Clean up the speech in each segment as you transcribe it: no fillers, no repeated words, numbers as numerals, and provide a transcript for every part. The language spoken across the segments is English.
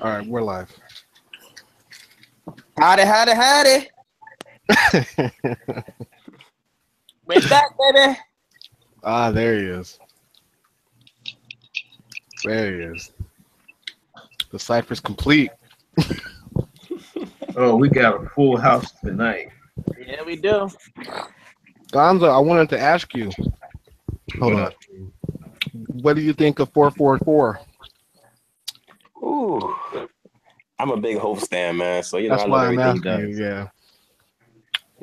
All right, we're live. Howdy. We're back, baby. Ah, there he is. There he is. The cipher's complete. Oh, we got a full house tonight. Yeah, we do. Gonzo, I wanted to ask you. Hold on. What do you think of 444? Ooh, I'm a big Hope stan, man. So That's I why love I'm everything asking he does.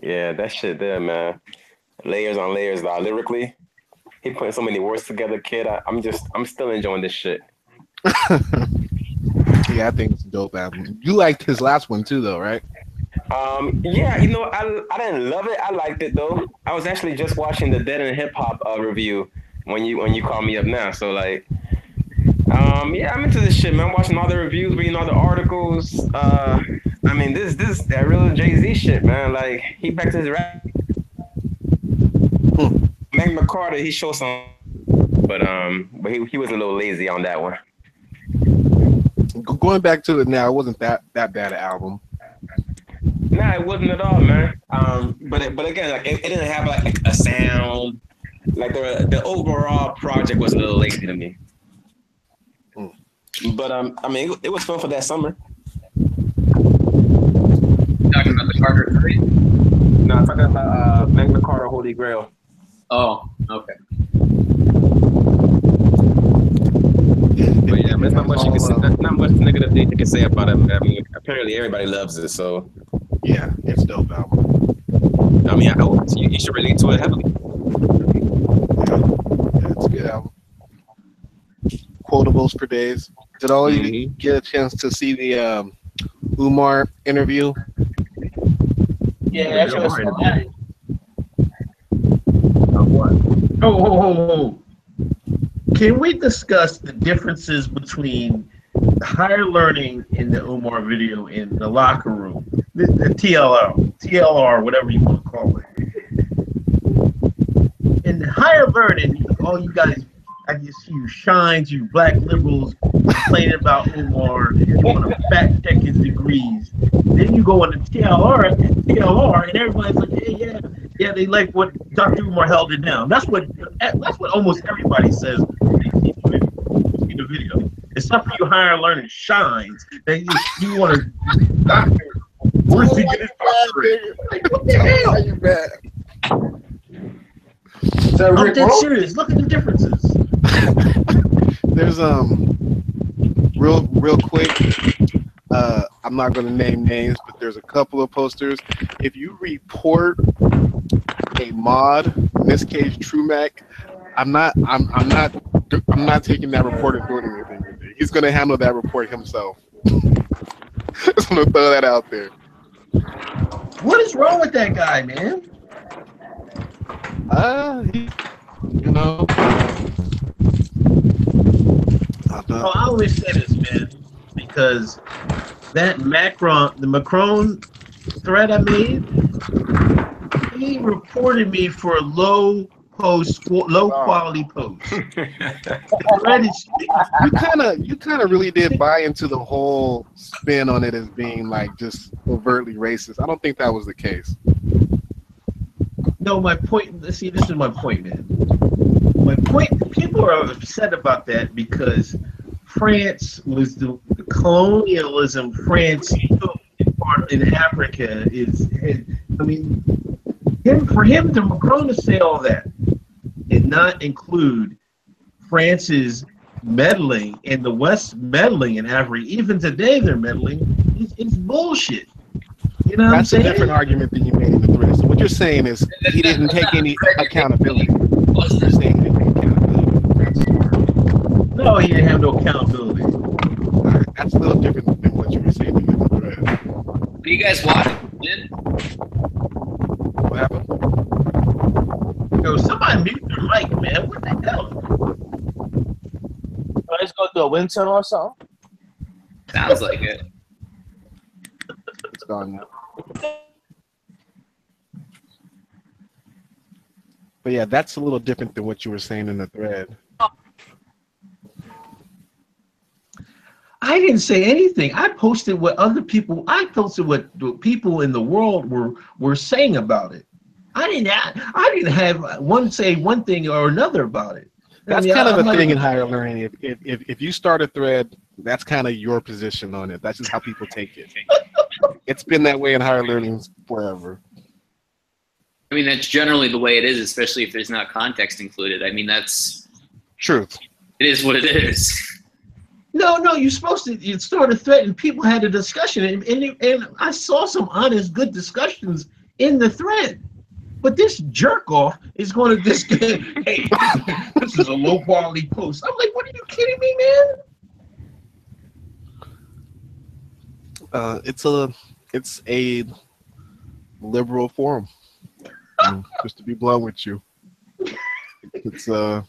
you. Yeah, that shit there, man. Layers on layers, lyrically. He putting so many words together, kid. I'm still enjoying this shit. Yeah, I think it's a dope album. You liked his last one too, though, right? Yeah, I didn't love it. I liked it though. I was actually just watching the Dead and Hip Hop review when you called me up now. So like, yeah, I'm into this shit, man. I'm watching all the reviews, reading all the articles. I mean, this that real Jay-Z shit, man. Like, he back to his rap. Mac McCarter, he showed some, but he was a little lazy on that one. Going back to it now, it wasn't that bad an album. Nah, it wasn't at all, man. But again, like it didn't have like a sound. Like the overall project was a little lazy to me. But I mean, it was fun for that summer. Talking about the Carter 3? No, I'm talking about Magna Carta Holy Grail. Oh, okay. But yeah, man, there's not much you can say. Not much negative thing you can say about it. Man. I mean, apparently everybody loves it, so Yeah, it's a dope album. I mean, you should relate to it heavily. Yeah, it's a good album. Quotables for days. Did all of you get a chance to see the Umar interview? Yeah, that shit was hilarious. What? Oh. Can we discuss the differences between the higher learning in the Umar video in the locker room, the TLR, whatever you want to call it? In the higher learning, all you guys, I just see you shines, you black liberals complaining about Umar, you want to fact check his degrees. Then you go on the TLR, and everybody's like, hey, yeah, they like what Dr. Umar held it down. That's what almost everybody says when they see the video. Except for you higher learning shines. That you want to doctor. Where's he get his doctorate? Like, what the hell? You bet. I'm dead serious. Look at the differences. There's real quick. I'm not going to name names, but there's a couple of posters. If you report a mod, in this case Trumac, I'm not taking that report and doing anything with it. He's going to handle that report himself. Just going to throw that out there. What is wrong with that guy, man? I always say this, man, because that the Macron thread I made, he reported me for a low quality post. You kind of really did buy into the whole spin on it as being like just overtly racist. I don't think that was the case. No, my point. See, this is my point, man. My point. People are upset about that because France was the colonialism. France in Africa is. I mean, for him to Macron to say all that and not include France's meddling and the West meddling in Africa. Even today, they're meddling. It's bullshit. You know, that's a different argument than you made in the thread. So what you're saying is he didn't take any accountability. You're saying he didn't take accountability. No, he didn't have no accountability. Right, that's a little different than what you were saying in the thread. Do you guys watch it? What happened? Yo, somebody mute their mic, man. What the hell? Let's go through a wind tunnel or something. Sounds like it. It's gone now. But yeah, that's a little different than what you were saying in the thread. I didn't say anything. I posted what other people. I posted what the people in the world were saying about it. I didn't have one say one thing or another about it. That's kind of a thing in higher learning. If you start a thread, that's kind of your position on it. That's just how people take it. It's been that way in higher learning forever. I mean, that's generally the way it is, especially if there's not context included. I mean, that's truth. It is what it is. No, you're supposed to. You start a thread, and people had a discussion, and I saw some honest, good discussions in the thread. But this jerk off is going to just hey, this is a low quality post. I'm like, what are you kidding me, man? It's a liberal forum. Just to be blunt with you, it's the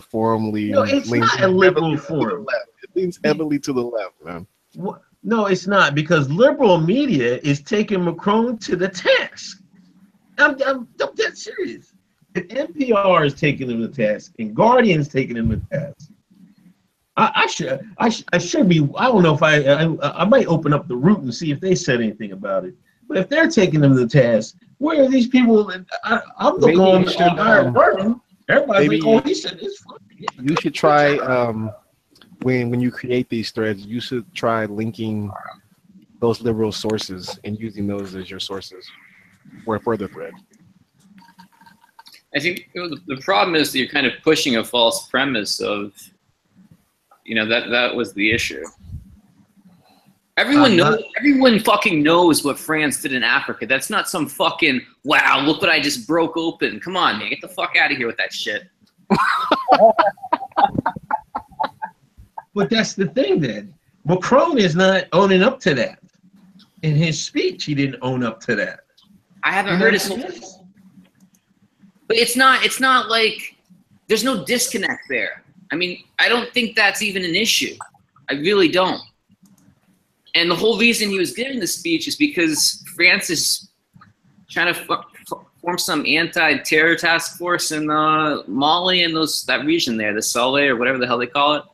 forum leads. No, it's not a liberal forum. It leans heavily to the left, man. No, it's not, because liberal media is taking Macron to the task. I'm dead serious. If NPR is taking him to task and Guardian's taking him to task, I should be. I don't know if I might open up the Root and see if they said anything about it. But if they're taking them to task, where are these people? I'm looking on. Everybody's like, oh, he said this. You should try when you create these threads. You should try linking those liberal sources and using those as your sources for the thread. I think the problem is that you're kind of pushing a false premise of, that was the issue. Everyone fucking knows what France did in Africa. That's not some fucking, wow, look what I just broke open. Come on, man, get the fuck out of here with that shit. But that's the thing, then. Macron is not owning up to that. In his speech, he didn't own up to that. I haven't heard his. But it's not like there's no disconnect there. I mean, I don't think that's even an issue. I really don't. And the whole reason he was giving the speech is because France is trying to form some anti-terror task force in Mali and that region there, the Sahel or whatever the hell they call it.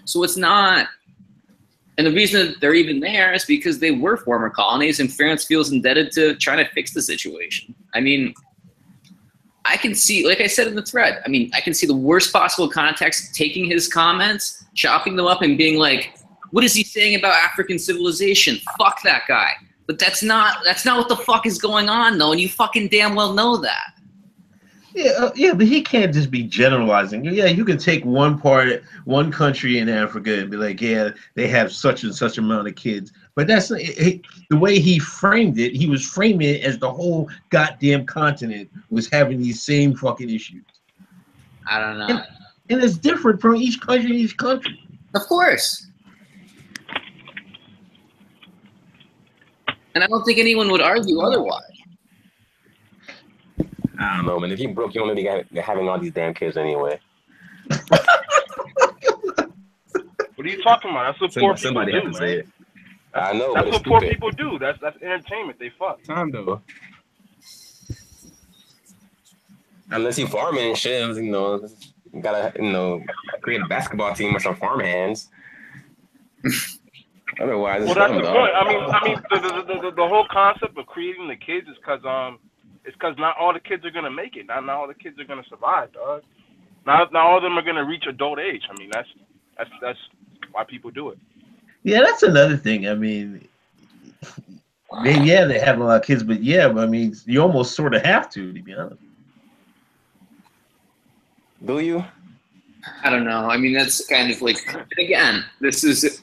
So it's not. And the reason that they're even there is because they were former colonies, and France feels indebted to trying to fix the situation. I mean, I can see, like I said in the thread, I can see the worst possible context, taking his comments, chopping them up, and being like, what is he saying about African civilization? Fuck that guy. But that's not what the fuck is going on, though, and you fucking damn well know that. Yeah, but he can't just be generalizing. Yeah, you can take one country in Africa and be like, yeah, they have such and such amount of kids. But that's the way he framed it. He was framing it as the whole goddamn continent was having these same fucking issues. I don't know. And it's different from each country to each country. Of course. And I don't think anyone would argue otherwise. I don't know, man. If you broke, you don't need to be having all these damn kids anyway. What are you talking about? That's what poor people do, man. Say it. I know. That's what poor people do. That's entertainment. They fuck. Time though. Unless you farming and shit, you gotta create a basketball team or some farm hands. Otherwise, it's that's the point. I mean, the whole concept of creating the kids is because not all the kids are gonna make it. Not all the kids are gonna survive, dog. Not all of them are gonna reach adult age. I mean, that's why people do it. Yeah, that's another thing. I mean, they have a lot of kids, but you almost sort of have to be honest. Do you? I don't know. I mean, that's kind of like, again, this is,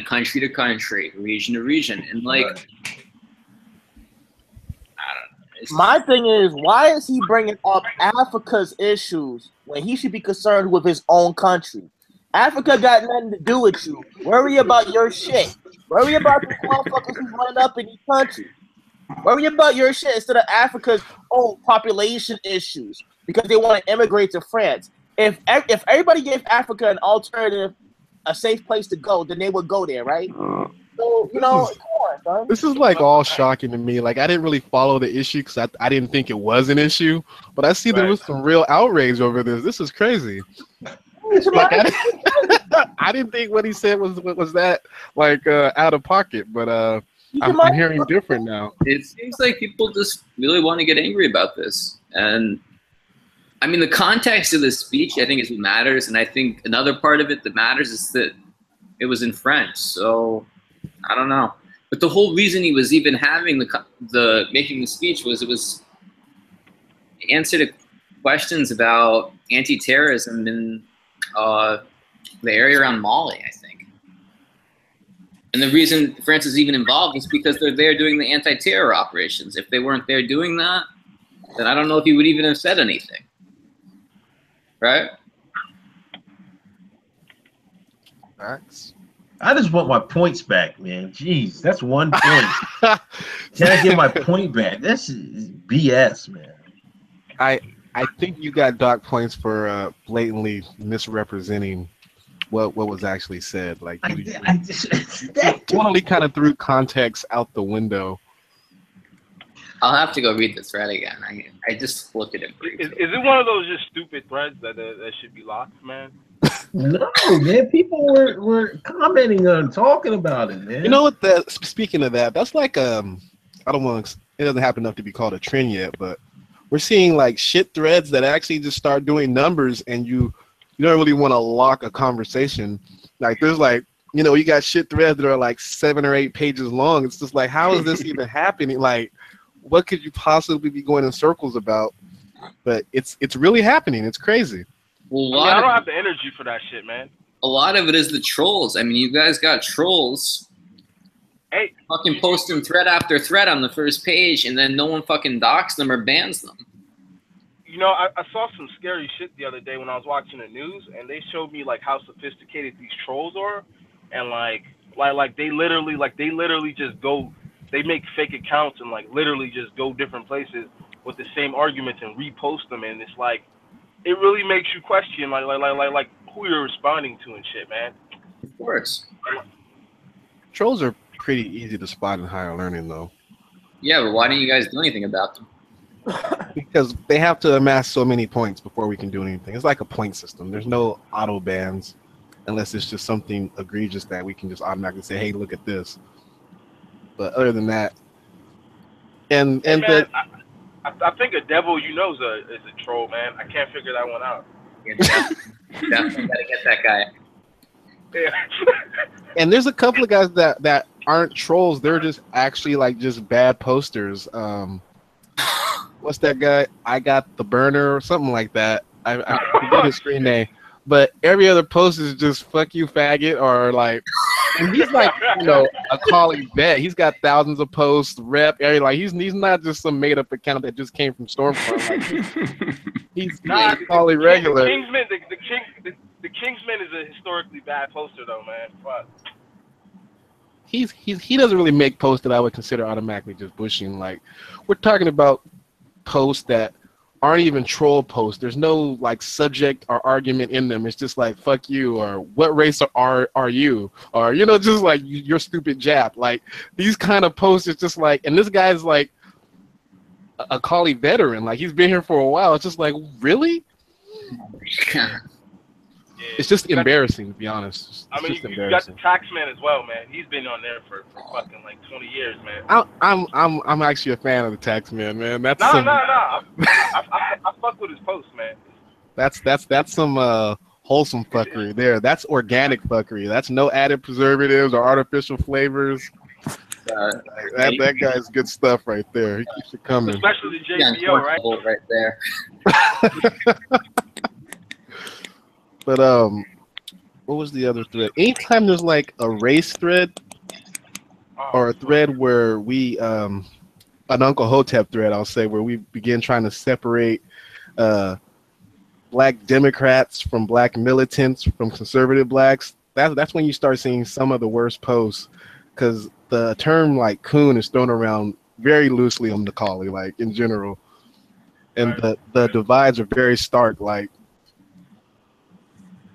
country to country, region to region. And like, Right. I don't know. My thing is, why is he bringing up Africa's issues when he should be concerned with his own country? Africa got nothing to do with you. Worry about your shit. Worry about the motherfuckers who's running up in each country. Worry about your shit instead of Africa's own population issues because they want to immigrate to France. If everybody gave Africa an alternative, a safe place to go, then they would go there, right? So, come on, son. This is like all shocking to me. Like, I didn't really follow the issue because I didn't think it was an issue, but I see there was some real outrage over this. This is crazy. Like, I I didn't think what he said was that like out of pocket, but I'm hearing different now. It seems like people just really want to get angry about this. And I mean, the context of the speech, I think, is what matters. And I think another part of it that matters is that it was in French. So I don't know. But the whole reason he was even having the making the speech was it was answer to questions about anti-terrorism in the area around Mali, I think. And the reason France is even involved is because they're there doing the anti-terror operations. If they weren't there doing that, then I don't know if he would even have said anything. Right? Facts. I just want my points back, man. Jeez, that's 1 point. Can I get my point back? This is BS, man. I think you got dock points for blatantly misrepresenting what was actually said. Like you totally kind of threw context out the window. I'll have to go read the thread again. I just looked at it. Is it one of those just stupid threads that should be locked, man? No, man. People were commenting on, talking about it, man. You know what? Speaking of that, that's like I don't want. It doesn't happen enough to be called a trend yet, but we're seeing like shit threads that actually just start doing numbers, and you don't really want to lock a conversation. Like there's like, you know, you got shit threads that are like 7 or 8 pages long. It's just like, how is this even happening? Like, what could you possibly be going in circles about? But it's really happening. It's crazy. Well, I don't have the energy for that shit, man. A lot of it is the trolls. I mean, you guys got trolls. Hey, fucking posting thread after thread on the first page, and then no one fucking docks them or bans them. You know, I saw some scary shit the other day when I was watching the news, and they showed me like how sophisticated these trolls are, and like they literally just go, they make fake accounts and like literally just go different places with the same arguments and repost them, and it's like, it really makes you question like who you're responding to and shit, man. Of course. Trolls are pretty easy to spot in higher learning, though. Yeah, but why don't you guys do anything about them? Because they have to amass so many points before we can do anything. It's like a point system. There's no auto bans unless it's just something egregious that we can just automatically say, hey, look at this. But other than that, and hey, man, I think a devil you know is a troll, man. I can't figure that one out. Definitely gotta get that guy. Yeah. And there's a couple of guys that aren't trolls. They're just actually like just bad posters. What's that guy? I got the burner or something like that. I forget his screen name. But every other post is just fuck you, faggot, or like, and he's like, you know, a Coli vet. He's got thousands of posts, rep, like he's not just some made up account that just came from Stormfront. Like, he's not Coli regular. The Kingsman is a historically bad poster though, man. Fuck. He doesn't really make posts that I would consider automatically just bushing. Like, we're talking about posts that aren't even troll posts. There's no like subject or argument in them. It's just like fuck you, or what race are you, or you know, just like you're stupid Jap. Like these kind of posts is just like, and this guy's like a Coli veteran. Like he's been here for a while. It's just like, really? It's just embarrassing, to be honest. I mean, you got the Taxman as well, man. He's been on there for fucking like 20 years, man. I'm actually a fan of the Taxman, man. That's no. I fuck with his posts, man. That's some wholesome fuckery there. That's organic fuckery. That's no added preservatives or artificial flavors. That guy's good stuff right there. He keeps it coming. Especially the JBO, right there. But what was the other thread? Anytime there's like a race thread or a thread where we an Uncle Hotep thread, I'll say, where we begin trying to separate black Democrats from black militants from conservative blacks, that's when you start seeing some of the worst posts, because the term like coon is thrown around very loosely on the Coli, like in general, and the divides are very stark. Like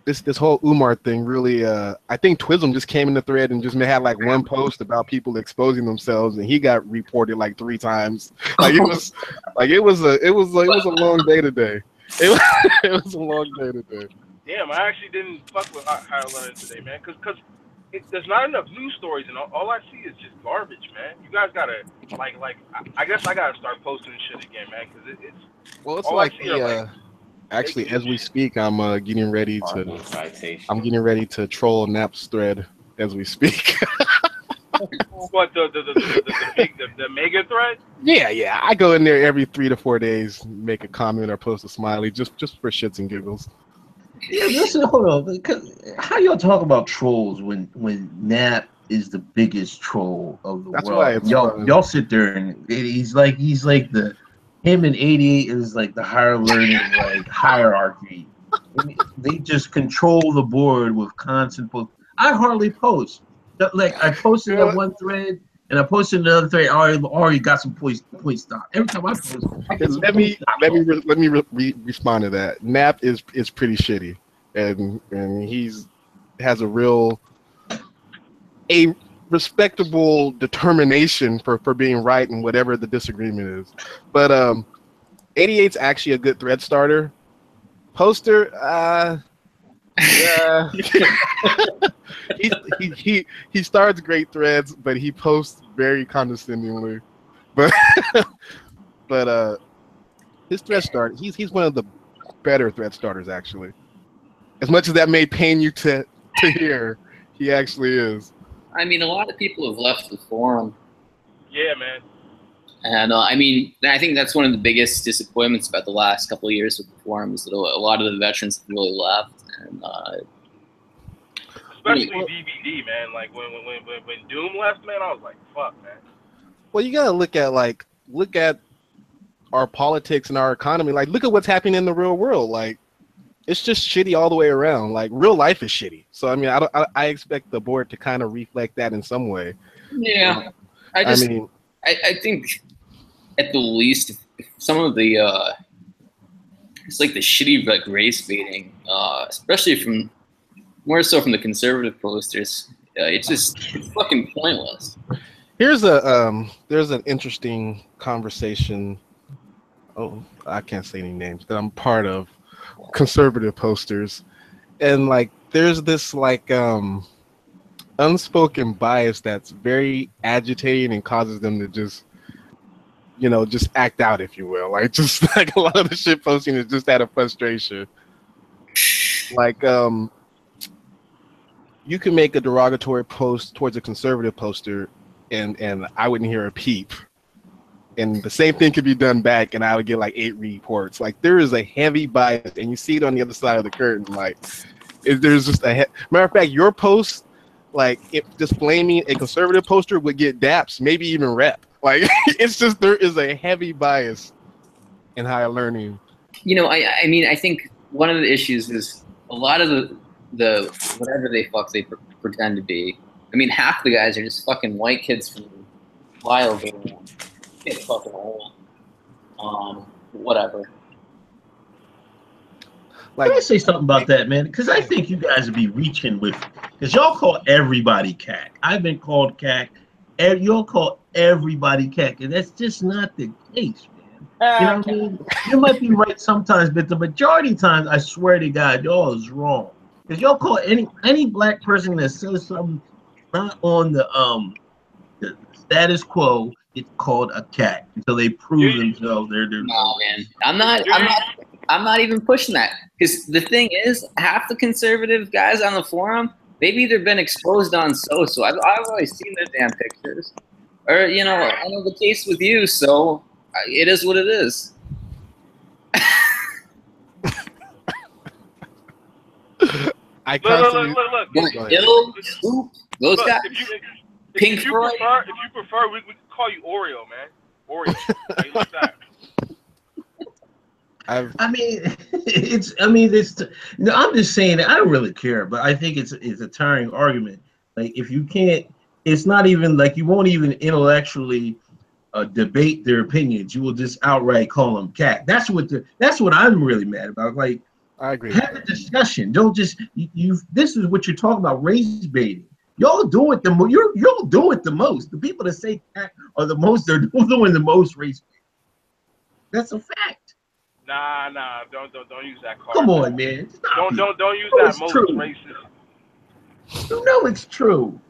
this whole Umar thing really, I think Twism just came in the thread and just had like one post about people exposing themselves, and he got reported like 3 times. Like it was a long day today. It was a long day today. Damn, I actually didn't fuck with higher learning today, man. Cause there's not enough news stories, and all I see is just garbage, man. You guys gotta I guess I gotta start posting shit again, man. Cause it's Well, it's all I like see are like actually, fake as we shit. speak, I'm getting ready to troll Nap's thread as we speak. What the mega thread? Yeah. I go in there every 3 to 4 days, make a comment or post a smiley, just for shits and giggles. Yeah, listen, hold on. Because how y'all talk about trolls when Nap is the biggest troll of the That's world? why it's fun. Y'all sit there and he's like the him and 88 is like the higher learning like hierarchy. And they just control the board with constant post. I hardly post. Like I posted that one thread and I posted another thread. I already got some point stop. Every time I post, Let me respond to that. Nap is pretty shitty, and has a respectable determination for being right in whatever the disagreement is. But 88's actually a good thread starter. Poster, yeah. he starts great threads, but he posts very condescendingly. But his thread start, he's one of the better thread starters actually. As much as that may pain you to hear, he actually is. I mean, a lot of people have left the forum. Yeah, man. And I mean, I think that's one of the biggest disappointments about the last couple of years with the forum is that a lot of the veterans have really left. And especially DVD, man. Like when Doom left, man, I was like, fuck, man. Well, you gotta look at our politics and our economy. Like, look at what's happening in the real world. Like, it's just shitty all the way around. Like, real life is shitty. So I mean, I expect the board to kind of reflect that in some way. Yeah, I think at the least some of the it's like the shitty like race baiting, especially more so from the conservative posters. It's fucking pointless. There's an interesting conversation. Oh, I can't say any names that I'm part of. Conservative posters, and like there's this like unspoken bias that's very agitating and causes them to just act out, if you will. Like, just like a lot of the shit posting is just out of frustration. Like you can make a derogatory post towards a conservative poster and I wouldn't hear a peep. And the same thing could be done back, and I would get like 8 reports. Like, there is a heavy bias, and you see it on the other side of the curtain. Like, there's just matter of fact, your post, like, if just blaming a conservative poster would get daps, maybe even rep. Like, it's just there is a heavy bias in higher learning. I mean, I think one of the issues is a lot of the whatever they pretend to be. I mean, half the guys are just fucking white kids from flyover. Get fucking old. Whatever. Like, can I say something about that, man? Because I think you guys would be reaching with, because y'all call everybody CAC. I've been called CAC. Y'all call everybody CAC, and that's just not the case, man. You know what I mean? You might be right sometimes, but the majority of times, I swear to God, y'all is wrong. Because y'all call any black person that says something not on the status quo, it's called a CAC until they prove themselves. They're no, man. I'm not even pushing that, because the thing is, half the conservative guys on the forum, they've either been exposed on so I've always seen their damn pictures, or I know the case with you, so it is what it is. I constantly look. Those guys. Pink Floyd. If you prefer, we can call you Oreo, man. Oreo. How you like that? No, I'm just saying that I don't really care, but I think it's a tiring argument. Like, if you can't, it's not even like you won't even intellectually debate their opinions. You will just outright call them CAC. That's what I'm really mad about. Like, I agree. Have a discussion. Don't just you. This is what you're talking about, race baiting. Y'all do it y'all do it the most. The people that say CAC are the most. They're doing the most race baiting. That's a fact. Nah, don't use that card. Come on, man. Stop it. Don't use No, that it's most true. racist. You know it's true.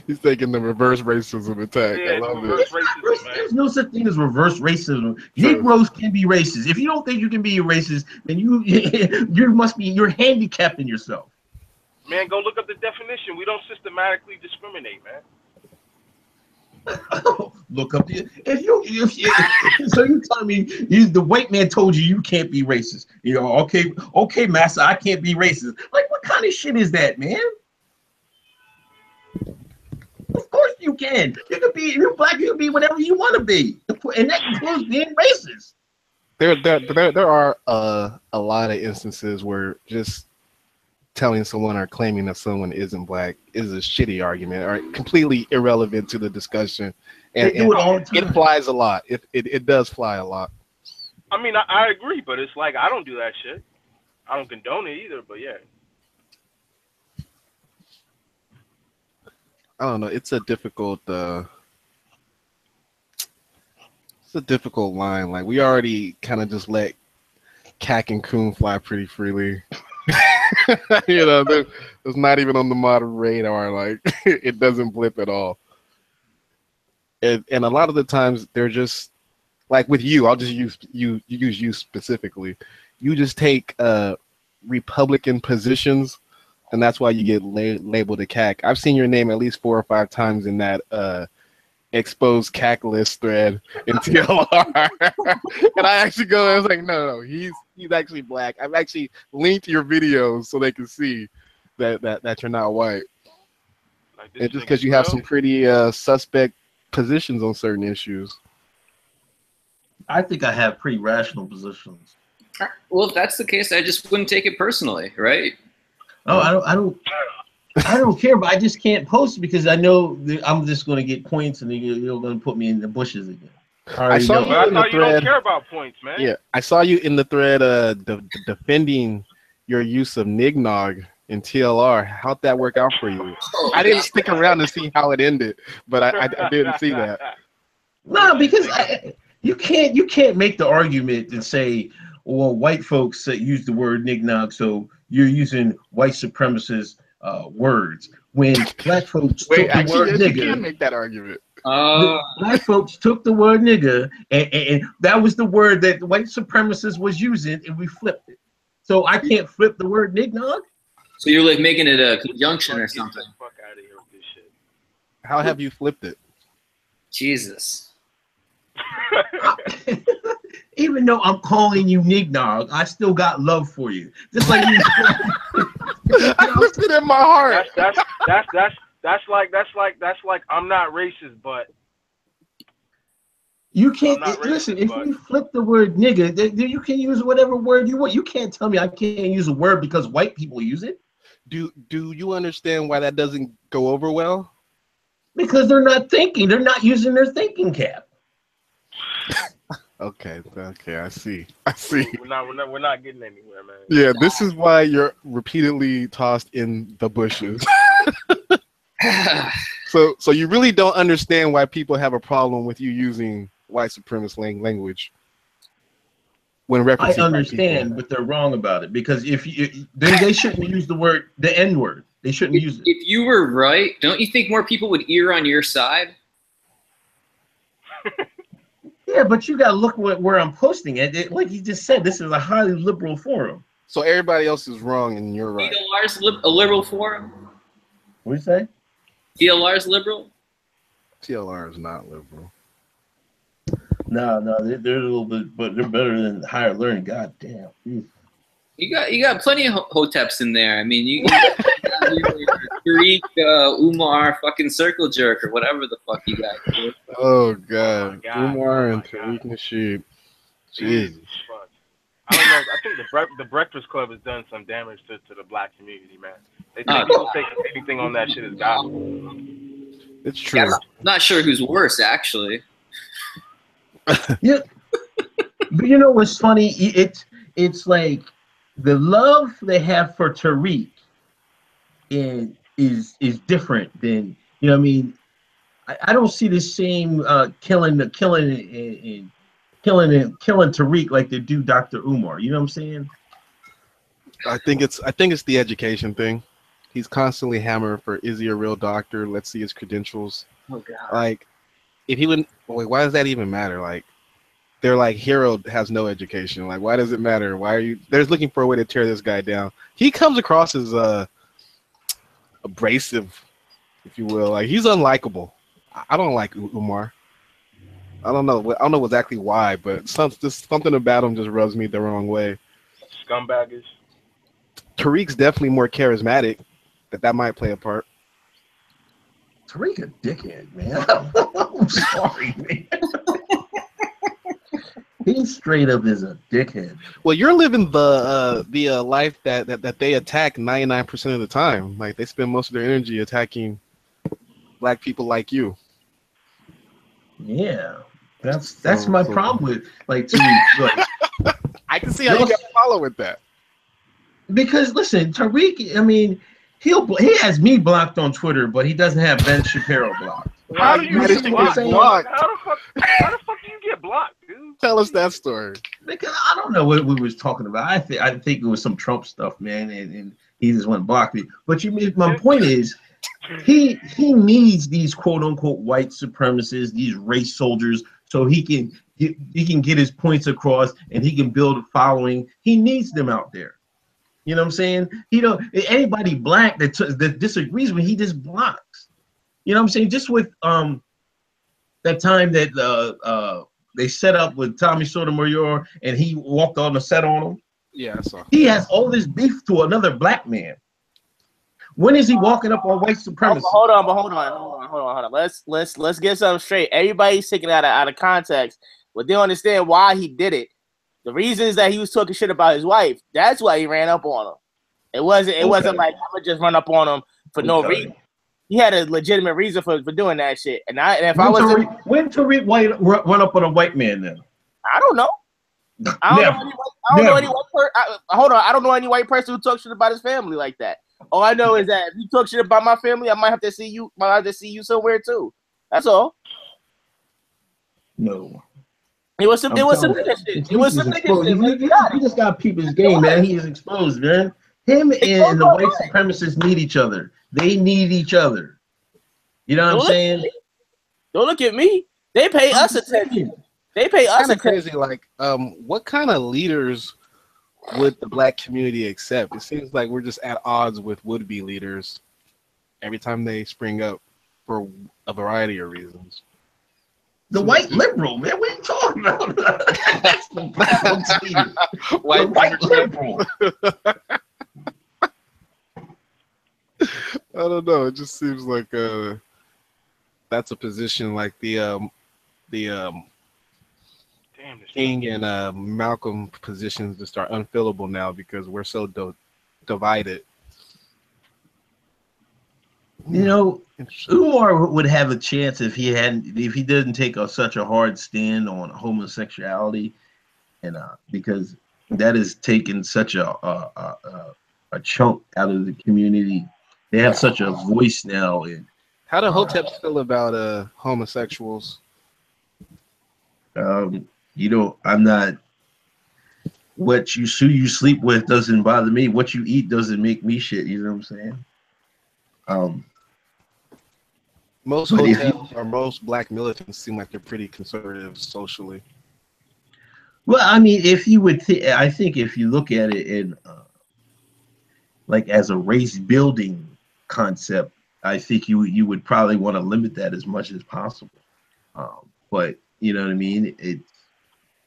He's taking the reverse racism attack. Yeah, I love reverse it. racism, man. There's no such thing as reverse racism. True. Negroes can be racist. If you don't think you can be racist, then you're handicapping yourself. Man, go look up the definition. We don't systematically discriminate, man. Look up the so you telling me the white man told you can't be racist. You know, okay, master, I can't be racist. Like, what kind of shit is that, man? Of course you can. You can be, you're black, you can be whatever you want to be. And that includes being racist. There are a lot of instances where just telling someone or claiming that someone isn't black is a shitty argument or completely irrelevant to the discussion. And, They do it all the time. It flies a lot. It does fly a lot. I mean, I agree, but it's like I don't do that shit. I don't condone it either, but yeah. I don't know. It's a difficult line. Like, we already kind of just let cack and coon fly pretty freely. You know, it's not even on the modern radar. Like, it doesn't blip at all. And a lot of the times they're just like with you. I'll just use you specifically. You just take Republican positions, and that's why you get labeled a CAC. I've seen your name at least 4 or 5 times in that exposed CAC list thread in TLR. And I actually go, I was like, no, he's actually black. I've actually linked your videos so they can see that you're not white. Like, and just because you have some pretty suspect positions on certain issues. I think I have pretty rational positions. Well, if that's the case, I just wouldn't take it personally, right? Oh, I don't care, but I just can't post because I know that I'm just going to get points and you're going to put me in the bushes again. I saw you in the thread. You don't care about points, man. Yeah, I saw you in the thread defending your use of Nignog in TLR. How'd that work out for you? I didn't stick around to see how it ended, but I didn't see that. No, because you can't make the argument and say, well, white folks use the word nignog, so you're using white supremacist words. When black folks took the word nigga, you can make that argument. Black folks took the word nigga, and that was the word that the white supremacist was using, and we flipped it. So I can't flip the word nignog. So you're like making it a conjunction or something. Fuck out of here with this shit. How have you flipped it? Jesus. Even though I'm calling you nignog, I still got love for you. Just like you. I flipped it in my heart. That's like I'm not racist, but you can't listen. If you flip the word nigga, then you can use whatever word you want. You can't tell me I can't use a word because white people use it. Do you understand why that doesn't go over well? Because they're not thinking. They're not using their thinking cap. Okay, I see. We're not getting anywhere, man. Yeah, this is why you're repeatedly tossed in the bushes. So you really don't understand why people have a problem with you using white supremacist language when referencing. I understand, but they're wrong about it because they shouldn't use the N word. They shouldn't use it. If you were right, don't you think more people would err on your side? Yeah, but you got to look where I'm posting it. Like you just said, this is a highly liberal forum. So everybody else is wrong and you're right. TLR's a liberal forum? What do you say? TLR's liberal? TLR is not liberal. No, they're a little bit, but they're better than higher learning. God damn. You got plenty of hoteps in there. I mean, you got Tariq, Umar, fucking circle jerk or whatever the fuck you got. Dude. Oh god, Umar and Tariq Nasheed. Jesus. Fuck. I don't know. I think the Breakfast Club has done some damage to the black community, man. They think people take anything on that shit as gospel. It's true. Yeah, I'm not sure who's worse, actually. Yeah, but you know what's funny? It's like the love they have for Tariq is different than, you know what I mean? I don't see the same killing killing Tariq like they do Dr. Umar. You know what I'm saying? I think it's the education thing. He's constantly hammering for, is he a real doctor? Let's see his credentials. Oh God. Like, if he wouldn't, wait, why does that even matter? Like, they're like, Hero has no education. Like, why does it matter? Why are you? They're looking for a way to tear this guy down. He comes across as abrasive, if you will. Like, he's unlikable. I don't like Umar. I don't know exactly why, but something about him just rubs me the wrong way. Scumbaggers. Tariq's definitely more charismatic. That might play a part. Tariq a dickhead, man. I'm sorry, man. He straight up is a dickhead. Well, you're living the life that they attack 99% of the time. Like, they spend most of their energy attacking black people like you. Yeah, that's my problem with like Tariq. Like, I can see how you got to follow with that. Because listen, Tariq, I mean, he has me blocked on Twitter, but he doesn't have Ben Shapiro blocked. How do you get blocked? blocked? How the fuck do you get blocked, dude? Tell us that story. Because I don't know what we was talking about. I think it was some Trump stuff, man, and he just went block me. But my point is, he needs these quote unquote white supremacists, these race soldiers, so he can get his points across and he can build a following. He needs them out there. You know what I'm saying? Anybody black that disagrees with him, he just blocks. You know what I'm saying? Just with that time that they set up with Tommy Sotomayor and he walked on the set on him. Yeah, I saw. He has all this beef to another black man. When is he walking up on white supremacy? Hold on. Let's get something straight. Everybody's taking it out of context, but they don't understand why he did it. The reason is that he was talking shit about his wife. That's why he ran up on him. It wasn't like I'm gonna just run up on him for no reason. He had a legitimate reason for doing that shit. When Tariq run up on a white man then? I don't know. I don't know any white person. Hold on, I don't know any white person who talks shit about his family like that. All I know is that if you talk shit about my family, I might have to see you. Somewhere too. That's all. No. It was some nigga shit. It was some nigga shit. You just got people's game, man. He is exposed, man. Him and the white supremacists need each other. They need each other. You know what I'm saying? Don't look at me. They pay us attention. They pay us attention. Crazy. Like, what kind of leaders would the black community accept? It seems like we're just at odds with would-be leaders every time they spring up for a variety of reasons. The white liberal, man. What are you talking about? That's the problem to me. White liberal. I don't know. It just seems like that's a position like the King and Malcolm positions just are unfillable now because we're so divided. You know, Umar would have a chance if he didn't take such a hard stand on homosexuality, and because that has taken such a chunk out of the community. They have such a voice now. And how do Hoteps feel about homosexuals? I'm not. Who you sleep with doesn't bother me. What you eat doesn't make me shit. You know what I'm saying? Most Hoteps or most black militants seem like they're pretty conservative socially. Well, I mean, if you would, I think if you look at it in like as a race building concept, I think you would probably want to limit that as much as possible. But you know what I mean?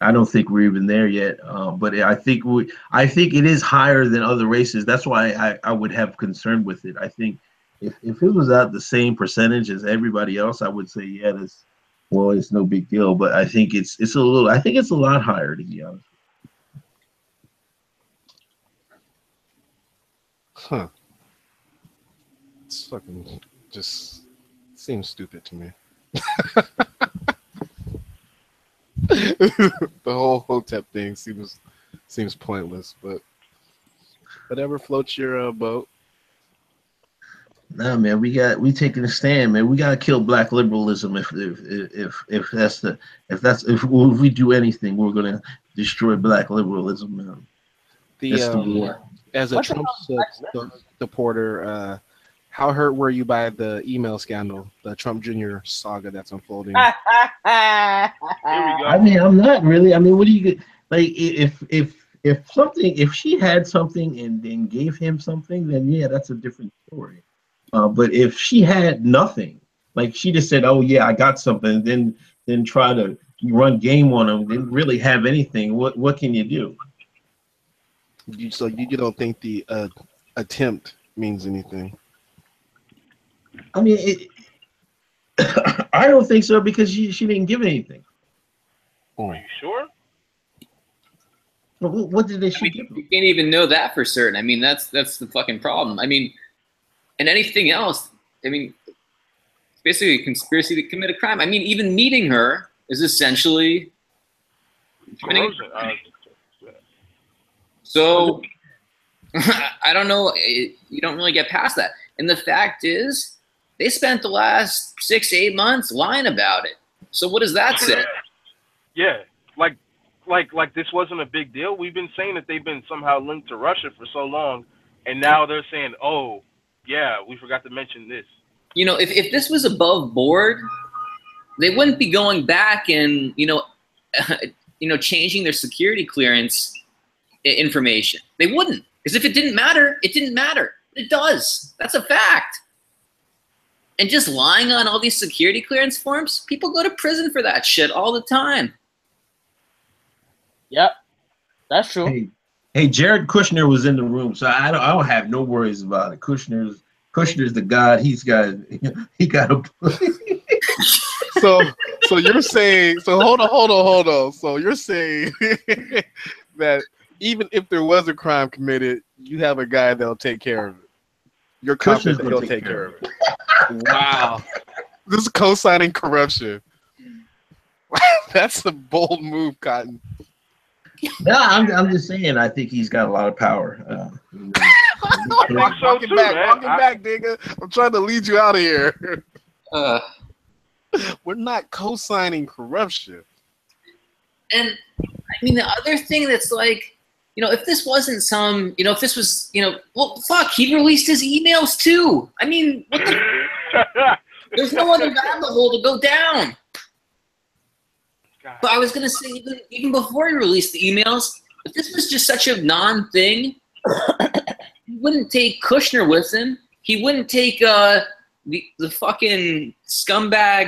I don't think we're even there yet. But I think it is higher than other races. That's why I would have concern with it. I think if it was at the same percentage as everybody else, I would say it's no big deal. But I think it's a lot higher, to be honest. Huh. It's fucking just seems stupid to me. The whole Hotep thing seems pointless, but whatever floats your boat. Nah, man, we taking a stand, man. We gotta kill black liberalism. If if we do anything, we're gonna destroy black liberalism, man. That's the war. As a Trump supporter, how hurt were you by the email scandal, the Trump Jr. saga that's unfolding? Here we go. I mean, I'm not really. I mean, what do you like? If she had something and then gave him something, then yeah, that's a different story. But if she had nothing, like she just said, "Oh yeah, I got something," then try to run game on him, didn't really have anything. What can you do? So you don't think the attempt means anything? I mean, I don't think so because she didn't give anything. Are you sure? What did she give? You can't even know that for certain. I mean, that's the fucking problem. I mean, and anything else, I mean, it's basically a conspiracy to commit a crime. I mean, even meeting her is essentially so I don't know. You don't really get past that. And the fact is, they spent the last 6 to 8 months lying about it. So what does that say? Yeah, like this wasn't a big deal. We've been saying that they've been somehow linked to Russia for so long, and now they're saying, oh, yeah, we forgot to mention this. You know, if this was above board, they wouldn't be going back and, changing their security clearance information. They wouldn't. Because if it didn't matter, it didn't matter. It does. That's a fact. And just lying on all these security clearance forms, people go to prison for that shit all the time. Yep, that's true. Hey, Jared Kushner was in the room, so I don't have no worries about it. Kushner's the god. He got a. So you're saying, hold on. So you're saying that even if there was a crime committed, you have a guy that'll take care of it. You're confident that he'll take care of it. Wow. This is co-signing corruption. That's a bold move, Cotton. No, I'm just saying. I think he's got a lot of power. Walking back, nigga. I'm trying to lead you out of here. We're not co-signing corruption. And I mean, the other thing that's like, if this wasn't if this was, well, fuck, he released his emails too. I mean, what the? There's no other rabbit hole to go down. But I was going to say, even before he released the emails, if this was just such a non-thing, he wouldn't take Kushner with him. He wouldn't take the fucking scumbag.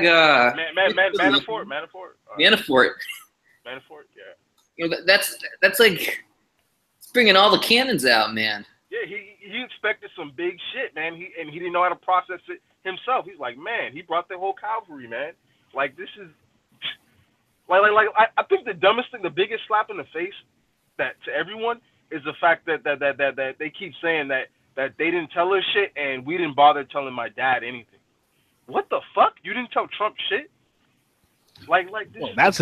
Manafort. Manafort, yeah. That's like it's bringing all the cannons out, man. Yeah, he expected some big shit, man. He didn't know how to process it himself. He's like, man, he brought the whole cavalry, man. Like this is. I think the dumbest thing, the biggest slap in the face that to everyone is the fact that they keep saying that they didn't tell us shit and we didn't bother telling my dad anything. What the fuck? You didn't tell Trump shit? Like this. Well, that's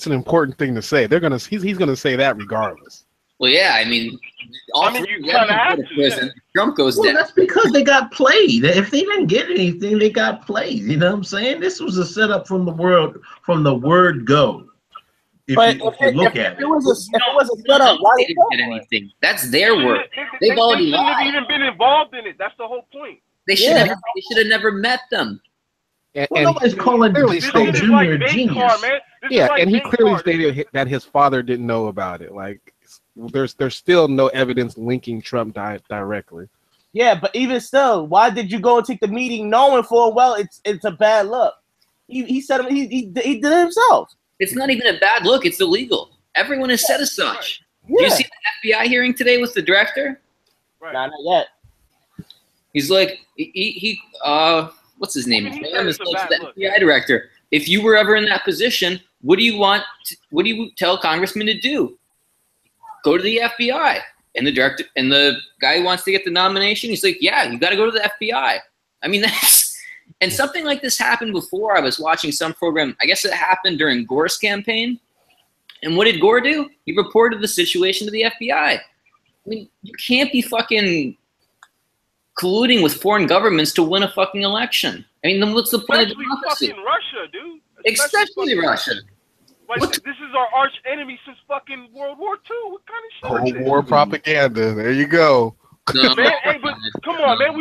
an important thing to say. He's gonna say that regardless. Well, yeah, I mean, you kind of have to. Yeah. Trump goes down. That's because they got played. If they didn't get anything, they got played. You know what I'm saying? This was a setup from the word go. If you look at it. It was a setup. Why they didn't get anything? That's their word. They've already lied. Even been involved in it. That's the whole point. They should have never met them. And nobody's calling Trump Jr. a genius. And he clearly stated that his father didn't know about it. Like, there's still no evidence linking Trump directly. Yeah, but even still, why did you go and take the meeting knowing full well it's a bad look? He said he did it himself. It's not even a bad look. It's illegal. Everyone has said as such. Yeah. Did you see the FBI hearing today with the director? Right. Not yet. He's like, he what's his name? The FBI director. If you were ever in that position, what do you tell congressmen to do? Go to the FBI. And the director and the guy who wants to get the nomination, he's like, yeah, you got to go to the FBI. I mean, and something like this happened before. I was watching some program. I guess it happened during Gore's campaign. And what did Gore do? He reported the situation to the FBI. I mean, you can't be fucking colluding with foreign governments to win a fucking election. I mean, then what's the point Especially of democracy? fucking Russia, dude. Especially Russia. Like, this is our arch enemy since fucking World War II. What kind of shit is Cold this? War propaganda. There you go. No, Man, hey, but come on, man.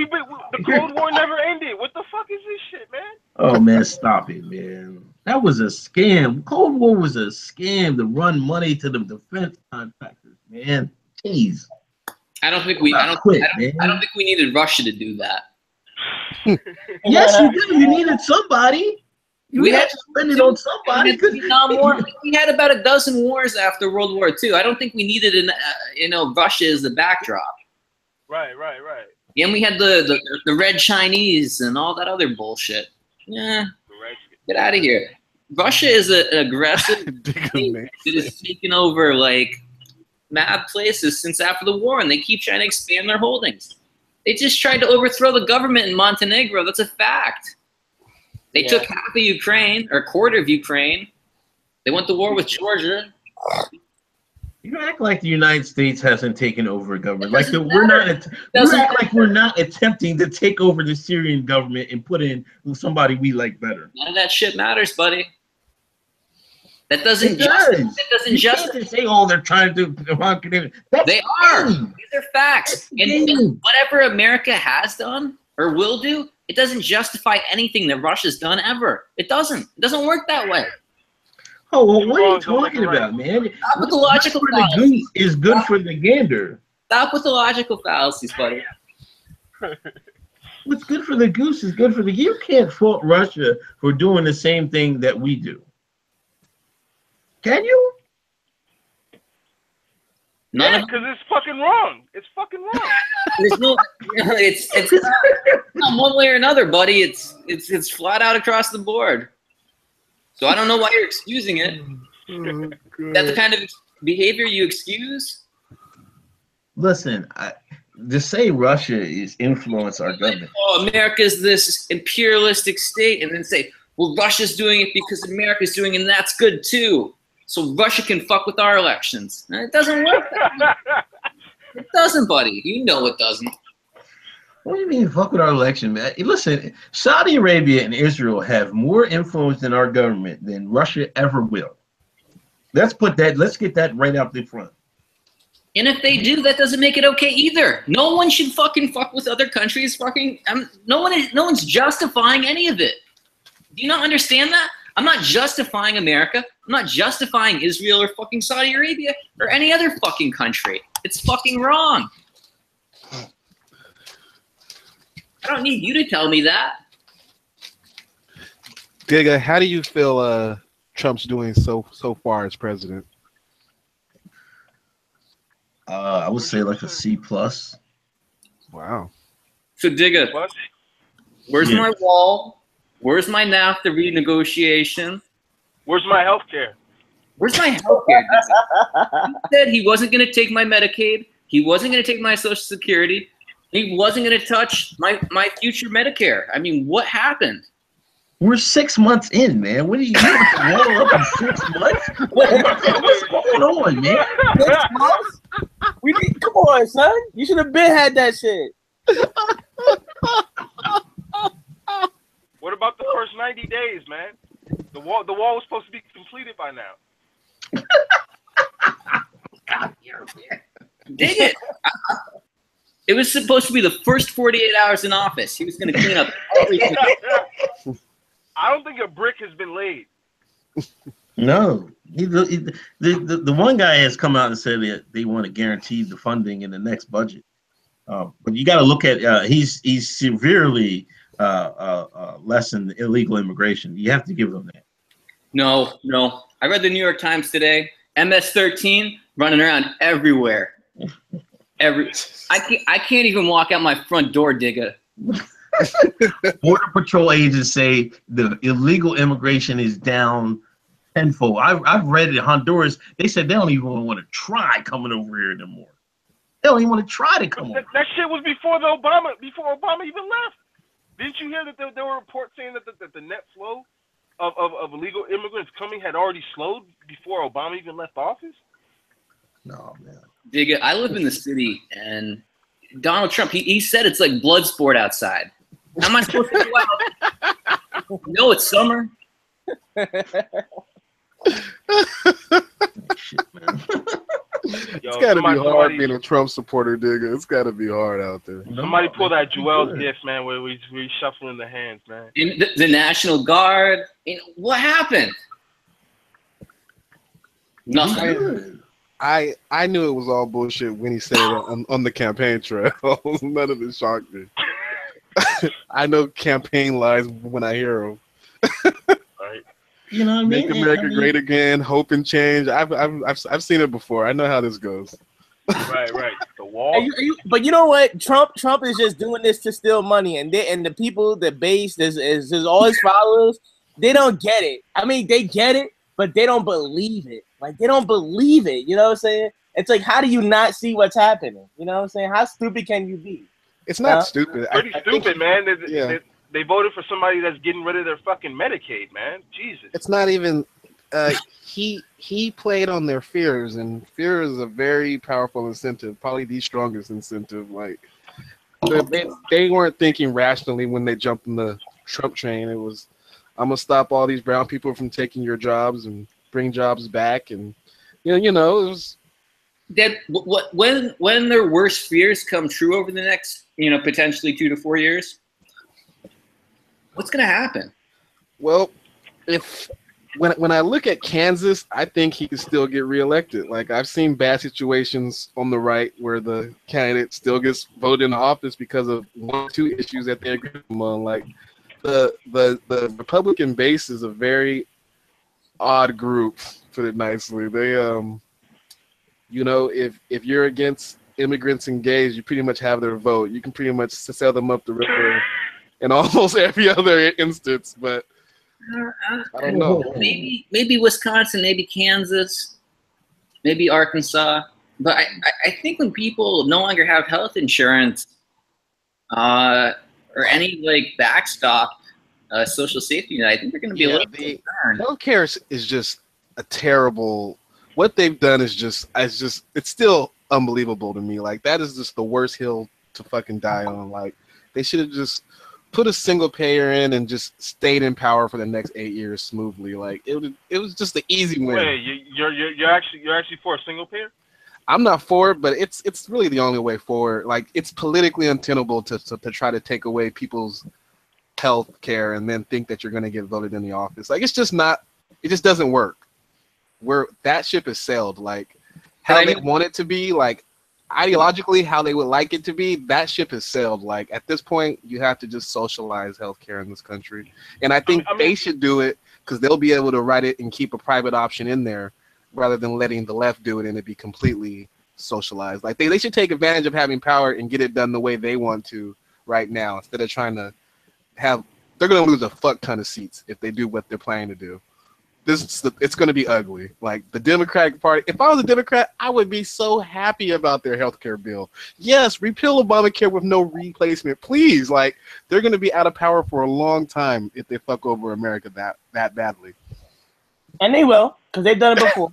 The Cold War never ended. What the fuck is this shit, man? Oh man, stop it, man. That was a scam. Cold War was a scam to run money to the defense contractors, man. Jeez. I don't think we needed Russia to do that. Yes, you did. You needed somebody. We had to spend it on somebody. We had about a dozen wars after World War II. I don't think we needed Russia as the backdrop. Right. And we had the Red Chinese and all that other bullshit. Yeah, get out of here. Russia is an aggressive state that has taken over like mad places since after the war, and they keep trying to expand their holdings. They just tried to overthrow the government in Montenegro. That's a fact. They took half of Ukraine, or a quarter of Ukraine. They went to war with Georgia. You act like the United States hasn't taken over government. Like we're not attempting to take over the Syrian government and put in somebody we like better. None of that shit matters, buddy. That doesn't justify. Say, oh, they're trying to do. They are. These are facts. And whatever America has done or will do, it doesn't justify anything that Russia's done ever. It doesn't. It doesn't work that way. Oh, well, what are you talking about, man? Stop with the logical fallacies. The goose is good for the gander. Stop with the logical fallacies, buddy. What's good for the goose is good for the. You can't fault Russia for doing the same thing that we do. Can you? Yeah, because it's fucking wrong. It's fucking wrong. There's no. It's not one way or another, buddy. It's flat out across the board. So I don't know why you're excusing it. That's the kind of behavior you excuse? Listen, to say Russia is influence our government. Oh, America's this imperialistic state, and then say, well, Russia's doing it because America's doing it, and that's good too. So Russia can fuck with our elections. It doesn't work that way. It doesn't, buddy. You know it doesn't. What do you mean fuck with our election, man? Listen, Saudi Arabia and Israel have more influence in our government than Russia ever will. Let's get that right out the front. And if they do, that doesn't make it okay either. No one should fucking fuck with other countries. No one's justifying any of it. Do you not understand that? I'm not justifying America. I'm not justifying Israel or fucking Saudi Arabia or any other fucking country. It's fucking wrong. I don't need you to tell me that. Digga, how do you feel Trump's doing so far as president? I would say like a C+. Wow. So Digga, where's my wall? Where's my NAFTA renegotiation? Where's my health care? Where's my health care? He said he wasn't going to take my Medicaid. He wasn't going to take my Social Security. He wasn't going to touch my future Medicare. I mean, what happened? We're 6 months in, man. What are you doing to roll up in 6 months? What's going on, man? 6 months? Come on, son. You should have been had that shit. What about the first 90 days, man? The wall was supposed to be completed by now. Dig it. It was supposed to be the first 48 hours in office. He was going to clean up everything. I don't think a brick has been laid. No. The one guy has come out and said that they want to guarantee the funding in the next budget. But you got to look at he's severely lessened illegal immigration. You have to give him that. No. I read the New York Times today. MS-13 running around everywhere. I can't even walk out my front door, Digga. Border Patrol agents say the illegal immigration is down tenfold. I've read it in Honduras. They said they don't even want to try coming over here anymore. They don't even want to try to come over. That shit was before Obama even left. Didn't you hear that there were reports saying that the net flow of illegal immigrants coming had already slowed before Obama even left office? No, man. Digga, I live in the city, and Donald Trump, he said it's like blood sport outside. How am I supposed to go out? No, it's summer. Shit, man. It's gotta be hard being a Trump supporter, nigga. It's gotta be hard out there. Somebody pull that Joel's gift, man, where we shuffling the hands, man. In the National Guard. What happened? Nothing. I knew it was all bullshit when he said it on the campaign trail. None of it shocked me. I know campaign lies when I hear them. Right. You know what I mean? Make America great again, hope and change. I've seen it before. I know how this goes. Right. The wall. But you know what? Trump is just doing this to steal money, and the people, the base, is all his followers. They don't get it. I mean, they get it, but they don't believe it. Like, they don't believe it. You know what I'm saying? It's like, how do you not see what's happening? You know what I'm saying? How stupid can you be? It's not stupid. Pretty stupid, man. They voted for somebody that's getting rid of their fucking Medicaid, man. Jesus. It's not even. He played on their fears, and fear is a very powerful incentive, probably the strongest incentive. Like, they weren't thinking rationally when they jumped in the Trump train. It was, I'm gonna stop all these brown people from taking your jobs and bring jobs back, and you know, it was. That when their worst fears come true over the next, potentially 2 to 4 years, what's gonna happen? Well, when I look at Kansas, I think he can still get reelected. Like, I've seen bad situations on the right where the candidate still gets voted into office because of 1 or 2 issues that they agree on. Like, the Republican base is a very odd group, put it nicely. They if you're against immigrants and gays, you pretty much have their vote. You can pretty much sell them up the river in almost every other instance, but I don't know. Maybe Wisconsin, maybe Kansas, maybe Arkansas. But I think when people no longer have health insurance or any backstop social safety net, I think they're going to be a little concerned. Healthcare is just a terrible. What they've done is it's still unbelievable to me. Like, that is just the worst hill to fucking die on. Like, they should have just put a single payer in and just stayed in power for the next 8 years smoothly. Like, it was just the easy win. Wait, you're actually for a single payer? I'm not for it, but it's really the only way forward. Like, it's politically untenable to try to take away people's health care and then think that you're going to get voted in the office. Like, it's just not. It just doesn't work. Where that ship has sailed, like how they want it to be, like ideologically how they would like it to be, that ship has sailed. Like, at this point, you have to just socialize healthcare in this country, and I think they should do it because they'll be able to write it and keep a private option in there rather than letting the left do it and it be completely socialized. Like, they should take advantage of having power and get it done the way they want to right now instead of trying to have. They're going to lose a fuck ton of seats if they do what they're planning to do. It's going to be ugly. Like, the Democratic Party, if I was a Democrat, I would be so happy about their healthcare bill. Yes, repeal Obamacare with no replacement, please. Like, they're going to be out of power for a long time if they fuck over America that badly. And they will, because they've done it before.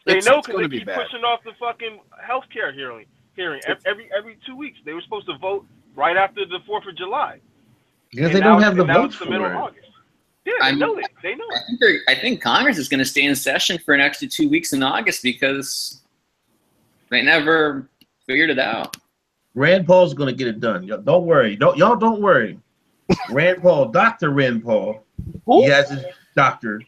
They know, because they keep pushing off the fucking healthcare hearing every 2 weeks. They were supposed to vote right after the 4th of July. Because they don't have the votes for it. Yeah, they know it. They know it. I think Congress is going to stay in session for an extra 2 weeks in August because they never figured it out. Rand Paul's going to get it done. Don't worry. Y'all don't worry. Rand Paul, Dr. Rand Paul. Who? He has his doctor.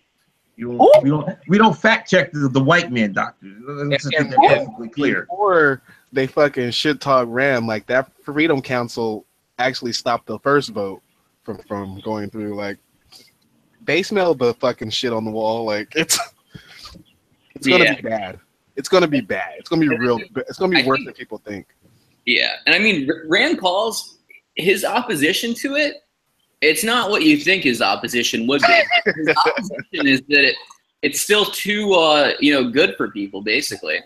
We don't fact check the white man doctor. Let's just get that perfectly clear. Or they fucking shit talk Rand, like that Freedom Council actually stopped the first vote from going through. Like, they smell the fucking shit on the wall. Like, it's gonna be bad. It's gonna be bad. It's gonna be real. It's gonna be worse than people think. Yeah, and I mean, Rand Paul's his opposition to it. It's not what you think his opposition would be. His opposition is that it's still too good for people. Basically,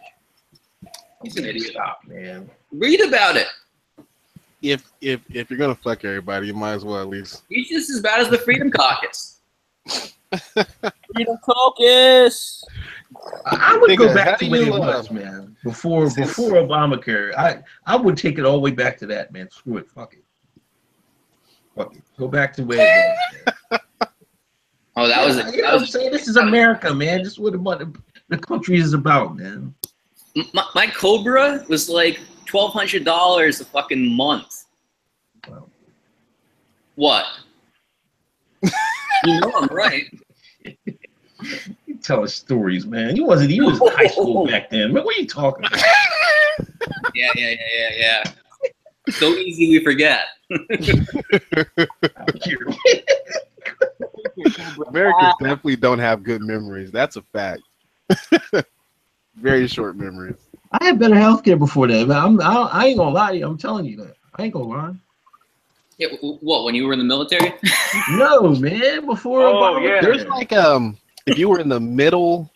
he's an idiot. Stop, man. Read about it. If you're gonna fuck everybody, you might as well at least. He's just as bad as the Freedom Caucus. Freedom Caucus. I would go Nigga, how back to do when it you, was, man. Before Obamacare, I would take it all the way back to that, man. Screw it, fuck it. Fuck it. Go back to where it was, man. Oh, that was. You know what I'm saying? This is America, man. This is what the country is about, man. My Cobra was like $1,200 a fucking month. Wow. What? You know I'm right. You tell us stories, man. You was in high school back then. Man, what are you talking about? Yeah. So easy we forget. Americans definitely don't have good memories. That's a fact. Very short memories. I had better healthcare before that, man. I ain't gonna lie to you. I'm telling you that. I ain't gonna lie. Yeah, what, when you were in the military? No, man. Before Obama. yeah. There's like if you were in the middle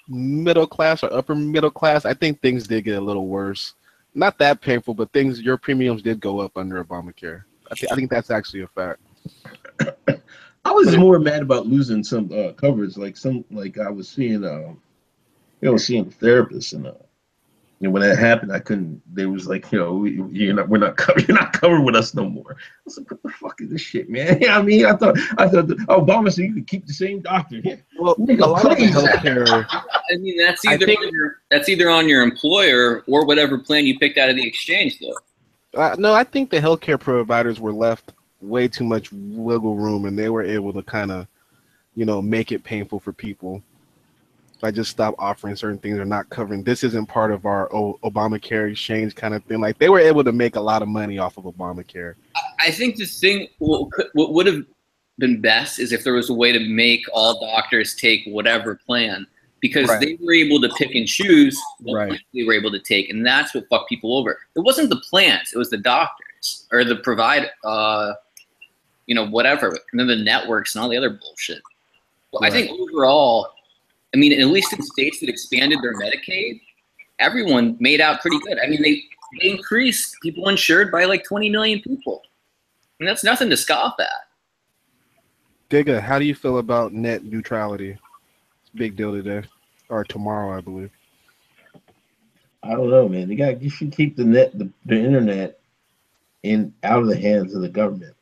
class or upper middle class, I think things did get a little worse. Not that painful, but your premiums did go up under Obamacare. I think that's actually a fact. I was more mad about losing some coverage, like I was seeing seeing a therapist, and when that happened, I couldn't. They was like, we're not covered with us no more. I was like, what the fuck is this shit, man? I mean, I thought Obama said you could keep the same doctor. Yeah. Well, Nigga, a lot of the please. healthcare. I mean, that's either on your employer or whatever plan you picked out of the exchange, though. No, I think the healthcare providers were left way too much wiggle room, and they were able to kind of, make it painful for people. I just stop offering certain things or not covering. This isn't part of our Obamacare exchange kind of thing. Like, they were able to make a lot of money off of Obamacare. I think the thing, what would have been best is if there was a way to make all doctors take whatever plan, because they were able to pick and choose what plan they were able to take, and that's what fucked people over. It wasn't the plans, it was the doctors or the provider, whatever, and then the networks and all the other bullshit. Well, I think overall, I mean, at least in states that expanded their Medicaid, everyone made out pretty good. I mean, they increased people insured by like 20 million people. And that's nothing to scoff at. Giga, how do you feel about net neutrality? It's a big deal today, or tomorrow, I believe. I don't know, man. You should keep the internet out of the hands of the government.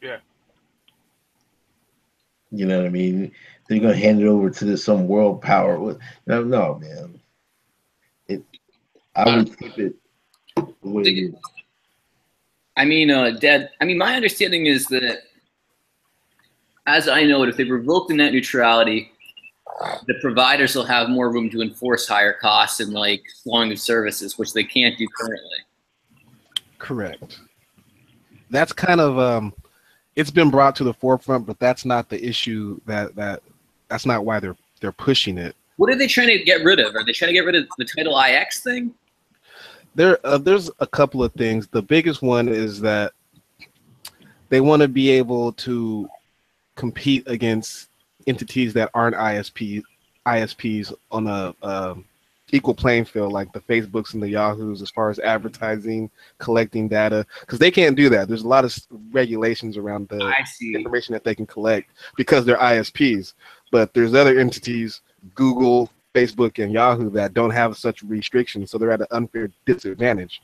Yeah. You know what I mean? They're gonna hand it over to some world power. No, man. I would keep it the way it is. I mean, my understanding is that, as I know it, if they revoke the net neutrality, the providers will have more room to enforce higher costs and like slowing of services, which they can't do currently. Correct. That's kind of it's been brought to the forefront, but that's not the issue. That's not why they're pushing it. What are they trying to get rid of? Are they trying to get rid of the Title IX thing? There's a couple of things. The biggest one is that they want to be able to compete against entities that aren't ISPs on a equal playing field, like the Facebooks and the Yahoos, as far as advertising, collecting data, because they can't do that. There's a lot of regulations around the information that they can collect because they're ISPs. But there's other entities, Google, Facebook, and Yahoo, that don't have such restrictions, so they're at an unfair disadvantage.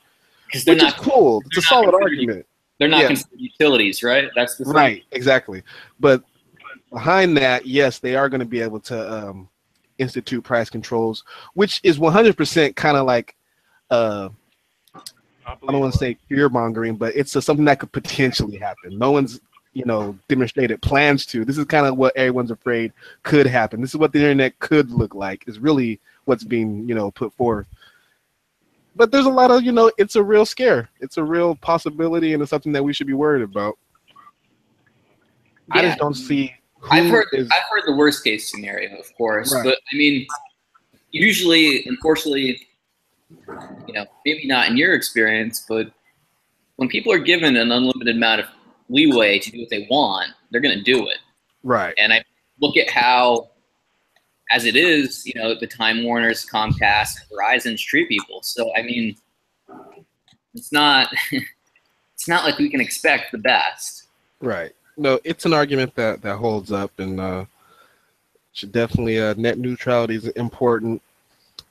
Which is cool. It's a solid argument. They're not considered utilities, right? That's the thing. Right, exactly. But behind that, yes, they are going to be able to institute price controls, which is 100% kind of like I don't want to say fear mongering, but it's something that could potentially happen. No one's demonstrated plans to. This is kind of what everyone's afraid could happen. This is what the internet could look like, is really what's being put forth. But there's a lot of it's a real scare. It's a real possibility, and it's something that we should be worried about. I just don't see. I've heard the worst case scenario, of course, but I mean, usually, unfortunately, maybe not in your experience, but when people are given an unlimited amount of leeway to do what they want, they're going to do it. Right. And I look at how, as it is, the Time Warners, Comcast, Verizon's treat people. So I mean, it's not like we can expect the best. Right. No, it's an argument that holds up, and Definitely, net neutrality is important,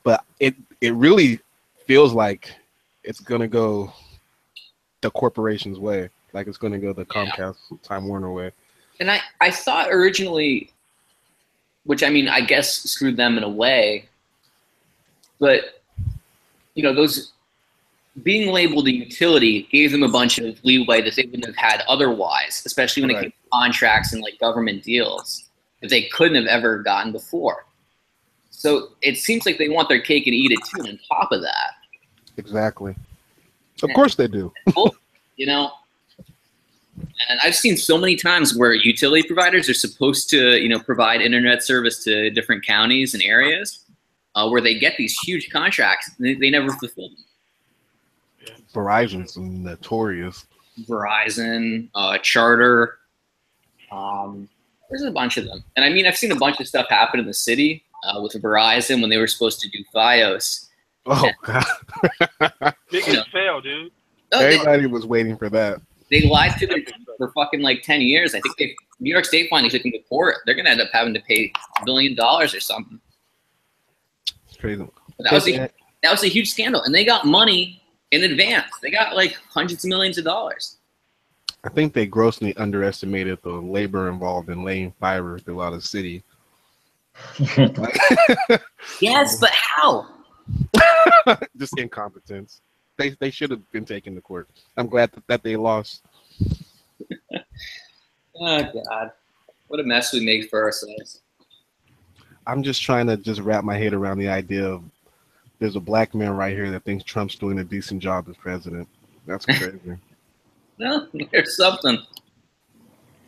but it really feels like it's gonna go the corporation's way. Like it's gonna go the Comcast, Time Warner way. And I thought originally, which I mean, I guess screwed them in a way, but you know, those being labeled a utility gave them a bunch of leeway that they wouldn't have had otherwise, especially when it came to contracts and like government deals that they couldn't have ever gotten before. So it seems like they want their cake and eat it too. And on top of that, exactly. Of course they do. You know, and I've seen so many times where utility providers are supposed to, you know, provide internet service to different counties and areas where they get these huge contracts. And they never fulfill them. Verizon's notorious. Verizon, Charter. There's a bunch of them. And I mean, I've seen a bunch of stuff happen in the city with Verizon when they were supposed to do FiOS. Oh, God. Biggest fail, dude. Everybody was waiting for that. They lied to them for fucking like 10 years. I think New York State finally took them to court. They're going to end up having to pay $1 billion or something. It's crazy. That was a huge scandal. And they got money in advance. They got like hundreds of millions of dollars. I think they grossly underestimated the labor involved in laying fiber throughout a city. Yes, but how? Just incompetence. They should have been taken to court. I'm glad that they lost. Oh, God. What a mess we make for ourselves. I'm just trying to just wrap my head around the idea of there's a black man right here that thinks Trump's doing a decent job as president. That's crazy. No, there's something.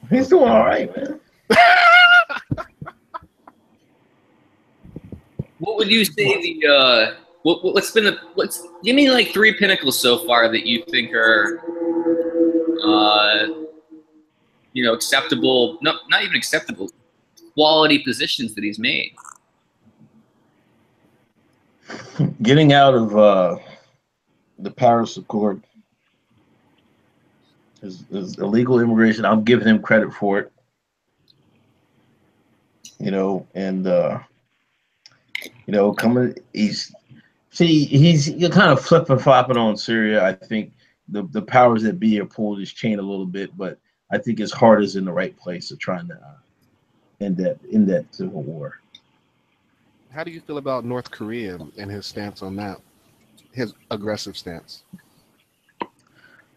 He's doing all right, man. What would you say the give me like 3 pinnacles so far that you think are you know, acceptable, not even acceptable, quality positions that he's made. Getting out of the Paris Accord is illegal immigration. I'm giving him credit for it. You know, and you know, he's kind of flipping flopping on Syria. I think the powers that be are pulling his chain a little bit, but I think his heart is in the right place of trying to end that civil war. How do you feel about North Korea and his stance on that? His aggressive stance.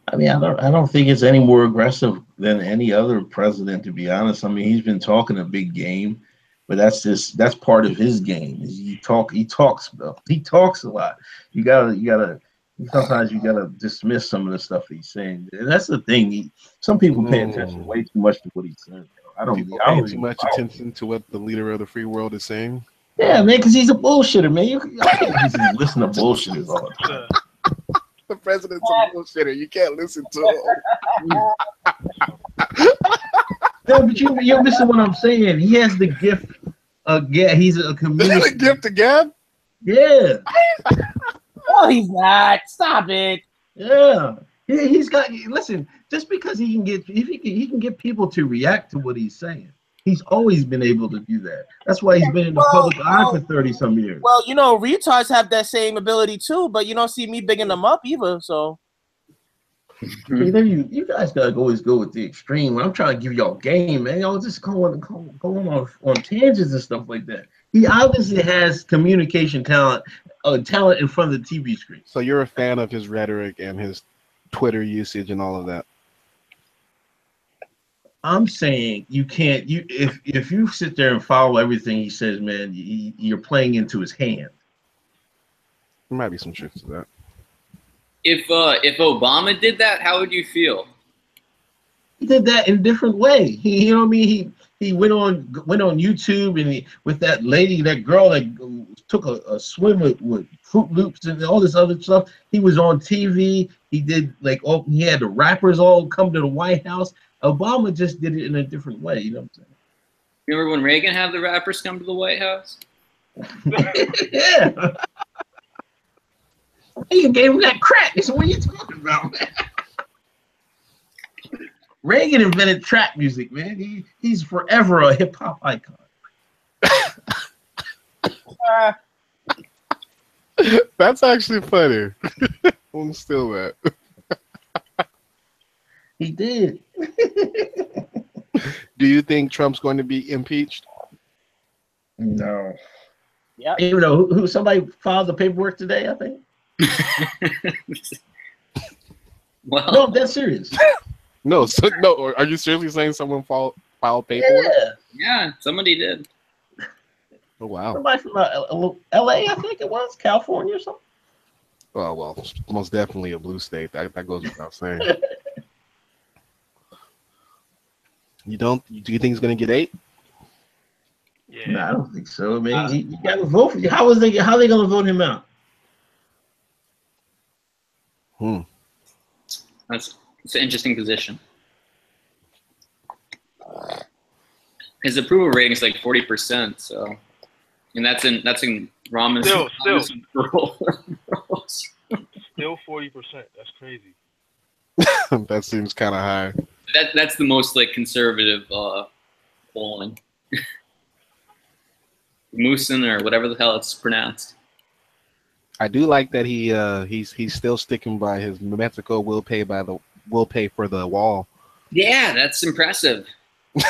I mean, I don't think it's any more aggressive than any other president, to be honest. I mean, he's been talking a big game, but that's part of his game. Is he talks a lot. You gotta sometimes you gotta dismiss some of the stuff he's saying. And that's the thing. Some people pay attention way too much to what he's saying. I don't pay too much attention to what the leader of the free world is saying. Yeah, man, because he's a bullshitter, man. You can't listen to bullshitters all the time. The president's a bullshitter. You can't listen to him. No, but you're missing what I'm saying. He has the gift of gab. He's a comedian. Is that a gift of gab? Yeah. Oh, he's not. Stop it. Yeah. He's got. Listen, just because he can get people to react to what he's saying. He's always been able to do that. That's why he's been in the public eye for 30-some years. Well, you know, retards have that same ability too, but you don't see me bigging them up either. So, you guys gotta always go with the extreme. When I'm trying to give y'all game, man, y'all just going on tangents and stuff like that. He obviously has communication talent in front of the TV screen. So you're a fan of his rhetoric and his Twitter usage and all of that. I'm saying you can't. If you sit there and follow everything he says, man, you're playing into his hand. There might be some truth to that. If Obama did that, how would you feel? He did that in a different way. You know what I mean? He went on YouTube and with that lady, that girl that took a swim with Fruit Loops and all this other stuff. He was on TV. He did he had the rappers all come to the White House. Obama just did it in a different way. You know what I'm saying? Remember when Reagan had the rappers come to the White House? Yeah. He gave him that crack. So what are you talking about, man? Reagan invented trap music, man. He's forever a hip hop icon. That's actually funny. I'm still that. He did. Do you think Trump's going to be impeached? No. Yep. Even though who somebody filed the paperwork today, I think. Well, No, that's serious. No, no. Are you seriously saying someone filed paperwork? Yeah. yeah, somebody did. Oh wow. Somebody from L.A., I think it was, California or something. Oh well, most definitely a blue state. That goes without saying. Do you think he's going to get 8? Yeah. No, I don't think so. I mean, you got to vote for you. How are they going to vote him out? It's an interesting position. His approval rating is like 40%. So, and that's in Rahman's. Still. Still 40%. That's crazy. That seems kind of high. That's the most like conservative polling. Moosin or whatever the hell it's pronounced. I do like that he's still sticking by his Mexico will pay for the wall. Yeah, that's impressive. I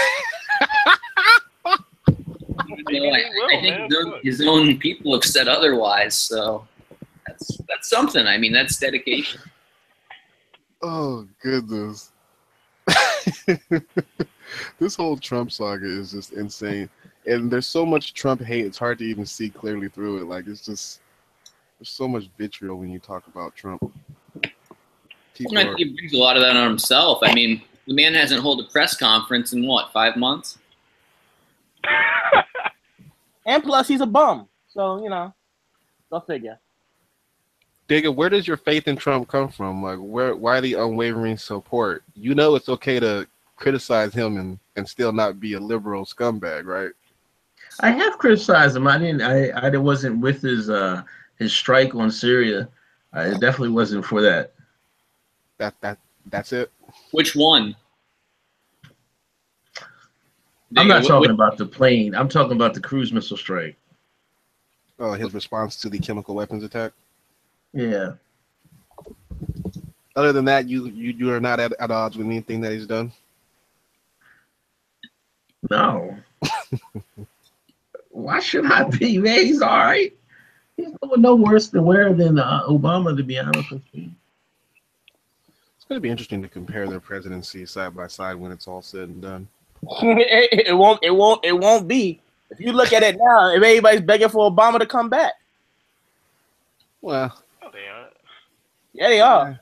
think his own people have said otherwise, so that's something. I mean, that's dedication. Oh goodness. This whole Trump saga is just insane. And there's so much Trump hate, it's hard to even see clearly through it. Like, it's just, there's so much vitriol when you talk about Trump. I think he brings a lot of that on himself. I mean, the man hasn't held a press conference in what, 5 months? And plus, he's a bum. So, you know, go figure. Digga, where does your faith in Trump come from? Like, why the unwavering support? You know it's okay to criticize him and still not be a liberal scumbag, right? I have criticized him. I wasn't with his strike on Syria. I definitely wasn't for that. That's it. Which one? I'm not talking about the plane. I'm talking about the cruise missile strike. Oh, his response to the chemical weapons attack. Yeah. Other than that, you are not at odds with anything that he's done. No. Why should I be, man? He's all right. He's no worse than Obama, to be honest with you. It's going to be interesting to compare their presidency side by side when it's all said and done. It won't be. If you look at it now, if everybody's begging for Obama to come back. Well, They are. Yeah, they are.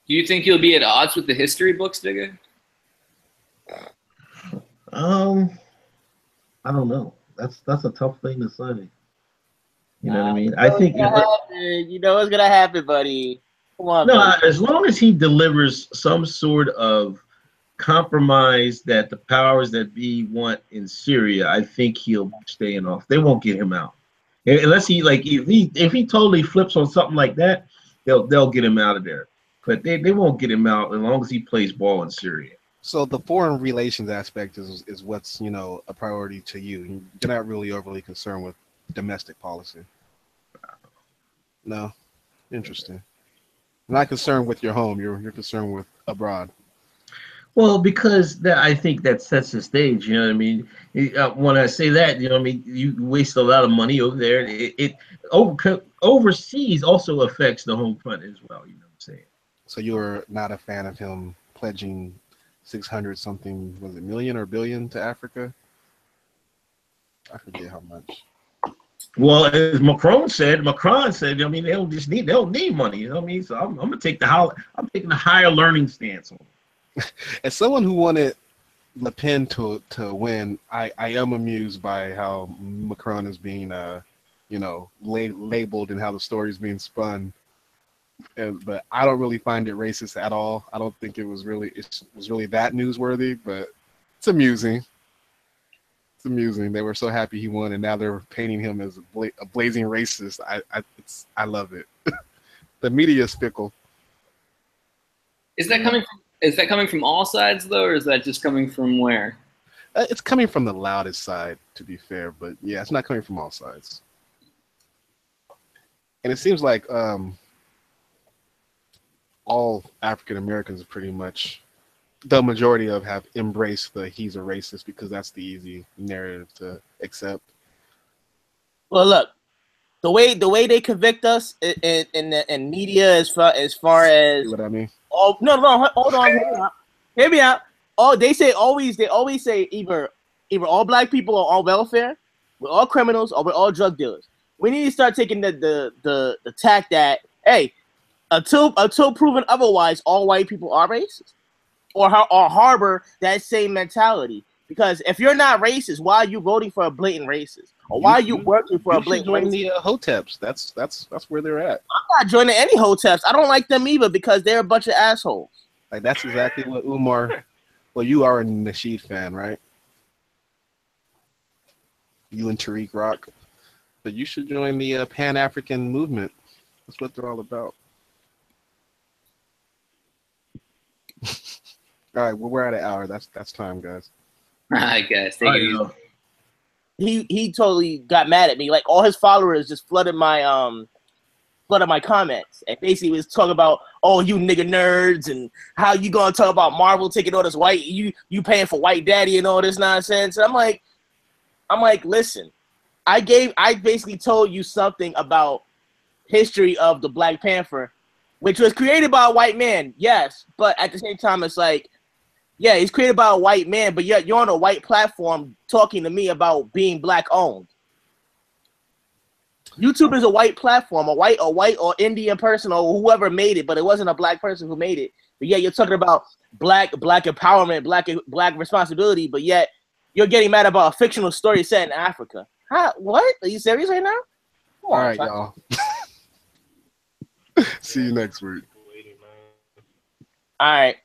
Do you think he'll be at odds with the history books, Digga? I don't know. That's a tough thing to say. You know what I mean? I think you know what's gonna happen, buddy. Come on. No, buddy. as long as he delivers some sort of compromise that the powers that be want in Syria, I think he'll be staying off. They won't get him out unless he if he totally flips on something like that. They'll get him out of there, but they won't get him out as long as he plays ball in Syria. so the foreign relations aspect is what's a priority to you. You're not really overly concerned with domestic policy. No, interesting. You're not concerned with your home. You're concerned with abroad. Well, because I think that sets the stage. You know what I mean? When I say that, you know what I mean? You waste a lot of money over there. Overseas also affects the home front as well. You know what I'm saying? So you're not a fan of him pledging 600 something, was it million or billion to Africa? I forget how much. Well, as Macron said, I mean, they don't need money. You know what I mean? So I'm gonna take I'm taking the higher learning stance on it. As someone who wanted Le Pen to win, I am amused by how Macron is being labeled and how the story is being spun. But I don't really find it racist at all. I don't think it was really that newsworthy, but it's amusing. It's amusing. They were so happy he won, and now they're painting him as a blazing racist. I love it. The media is fickle. Is that coming from all sides though, or is that just coming from where? It's coming from the loudest side, to be fair, but yeah, it's not coming from all sides. And it seems like all African Americans pretty much, the majority of have embraced the he's a racist because that's the easy narrative to accept. Well, look, the way they convict us in media as far as See what I mean? oh no, hold on, hear me out. Oh, they always say either all black people are on welfare, we're all criminals, or we're all drug dealers. We need to start taking the tack that, hey, until proven otherwise, all white people are racist, or harbor that same mentality. Because if you're not racist, why are you voting for a blatant racist, or why are you working for a blatant racist? You should join the Hoteps. That's where they're at. I'm not joining any Hoteps. I don't like them either because they're a bunch of assholes. Like that's exactly what Umar. Well, you are a Nasheed fan, right? You and Tariq Rock. But you should join the Pan-African movement. That's what they're all about. All right, well, we're at an hour. That's time, guys. I guess. Take it easy. He totally got mad at me. Like all his followers just flooded my comments and basically was talking about, oh, you nigga nerds, and how you gonna talk about Marvel taking all this white, you paying for white daddy and all this nonsense. And I'm like, listen, I basically told you something about history of the Black Panther, which was created by a white man, yes, but at the same time, it's like, yeah, it's created by a white man, but yet you're on a white platform talking to me about being black owned. YouTube is a white platform, a white or Indian person or whoever made it, but it wasn't a black person who made it. But yeah, you're talking about black empowerment, black responsibility, but yet you're getting mad about a fictional story set in Africa. Huh? What? Are you serious right now? All right, y'all. See you next week. All right.